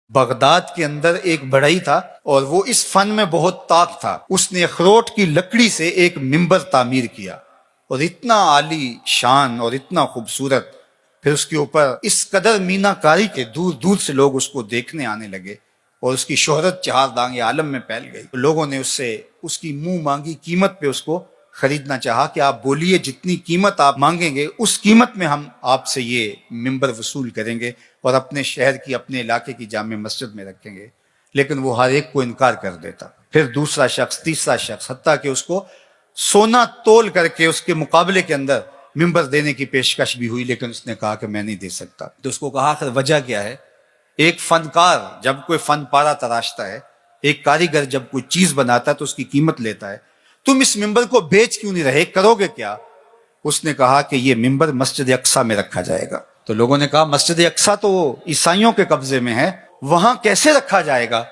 Baghdad کے اندر ایک بڑھئی تھا اور وہ اس فن میں بہت طاق تھا. اس نے اخروٹ کی لکڑی سے ایک ممبر تعمیر کیا اور اتنا عالی شان اور اتنا خوبصورت، پھر اس کے اوپر اس قدر مینا کاری کے دور دور سے لوگ اس کو دیکھنے آنے لگے اور اس کی شہرت چہار دانگ عالم میں پھیل گئی. لوگوں نے اس سے اس کی منہ مانگی قیمت پہ اس کو خریدنا چاہا کہ آپ بولیے جتنی قیمت آپ مانگیں گے اس قیمت میں ہم آپ سے یہ ممبر وصول کریں گے اور اپنے شہر کی اپنے علاقے کی جامع مسجد میں رکھیں گے. لیکن وہ ہر ایک کو انکار کر دیتا. پھر دوسرا شخص، تیسرا شخص، حتیٰ کہ اس کو سونا تول کر کے اس کے مقابلے کے اندر ممبر دینے کی پیشکش بھی ہوئی، لیکن اس نے کہا کہ میں نہیں دے سکتا. تو اس کو کہا آخر وجہ کیا ہے؟ ایک فنکار جب کوئی فن پارا تراشتا ہے، ایک کاریگر جب کوئی چیز بناتا ہے تو اس کی قیمت لیتا ہے. تم اس ممبر کو بیچ کیوں نہیں رہے، کرو گے کیا؟ اس نے کہا کہ یہ ممبر مسجد اقصیٰ میں رکھا جائے گا. تو لوگوں نے کہا مسجد اقصیٰ تو عیسائیوں کے قبضے میں ہے، وہاں کیسے رکھا جائے گا؟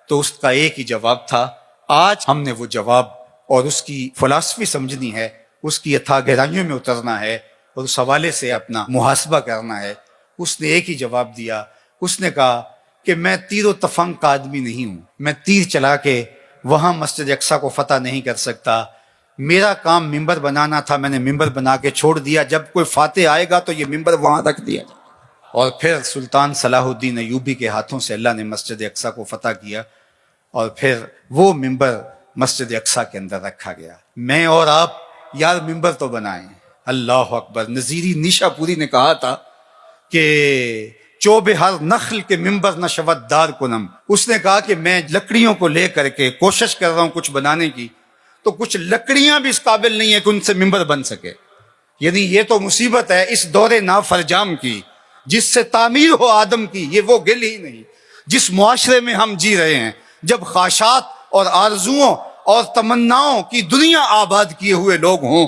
تو اس کا ایک ہی جواب تھا. آج ہم نے وہ جواب اور اس کی فلسفی سمجھنی ہے، اس کی اتھا گہرائیوں میں اترنا ہے اور اس حوالے سے اپنا محاسبہ کرنا ہے. اس نے ایک ہی جواب دیا. اس نے کہا کہ میں تیر و تفنگ کا آدمی نہیں ہوں، میں تیر چلا کے وہاں مسجد اقصیٰ کو فتح نہیں کر سکتا. میرا کام ممبر بنانا تھا، میں نے ممبر بنا کے چھوڑ دیا. جب کوئی فاتح آئے گا تو یہ ممبر وہاں رکھ دیا. اور پھر سلطان صلاح الدین ایوبی کے ہاتھوں سے اللہ نے مسجد اقصیٰ کو فتح کیا اور پھر وہ ممبر مسجد اقصیٰ کے اندر رکھا گیا. میں اور آپ یار ممبر تو بنائیں. اللہ اکبر. نظیری نیشا پوری نے کہا تھا کہ چوب ہر نخل کے ممبر نہ شود دار کنم. اس نے کہا کہ میں لکڑیوں کو لے کر کے کوشش کر رہا ہوں کچھ بنانے کی، تو کچھ لکڑیاں بھی اس قابل نہیں ہے کہ ان سے ممبر بن سکے. یعنی یہ تو مصیبت ہے اس دور نافرجام کی، جس سے تعمیر ہو آدم کی یہ وہ گل ہی نہیں. جس معاشرے میں ہم جی رہے ہیں، جب خواہشات اور آرزوؤں اور تمناؤں کی دنیا آباد کیے ہوئے لوگ ہوں،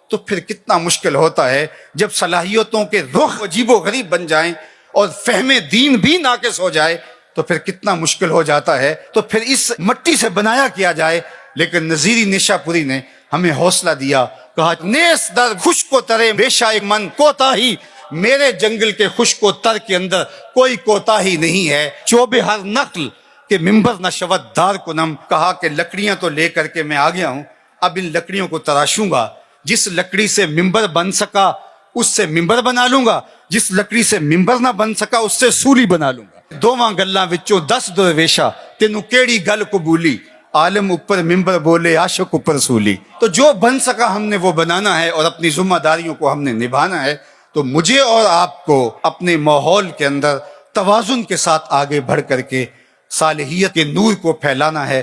تو پھر کتنا مشکل ہوتا ہے جب صلاحیتوں کے رخ عجیب و غریب بن جائیں اور فہم دین بھی ناقص ہو جائے تو پھر کتنا مشکل ہو جاتا ہے. تو پھر اس مٹی سے بنایا کیا جائے. لیکن نظیری نیشا پوری نے ہمیں حوصلہ دیا، کہا نیس در خشک و ترے بے شائے من کوتاہی. میرے جنگل کے خشک و تر کے اندر کوئی کوتاہی نہیں ہے. چوب ہر نقل کہ ممبر نہ شود دار کنم. کہا کہ لکڑیاں تو لے کر کے میں آ گیا ہوں، اب ان لکڑیوں کو تراشوں گا. جس لکڑی سے ممبر بن سکا اس سے ممبر بنا لوں گا، جس لکڑی سے ممبر نہ بن سکا اس سے سولی بنا لوں گا. دوواں گلاں وچوں 10 درویشا تینوں کیڑی گل قبولی. عالم اوپر ممبر بولے عاشق اوپر سولی. تو جو بن سکا ہم نے وہ بنانا ہے اور اپنی ذمہ داریوں کو ہم نے نبھانا ہے. تو مجھے اور آپ کو اپنے ماحول کے اندر توازن کے ساتھ آگے بڑھ کر کے صالحیت کے نور کو پھیلانا ہے.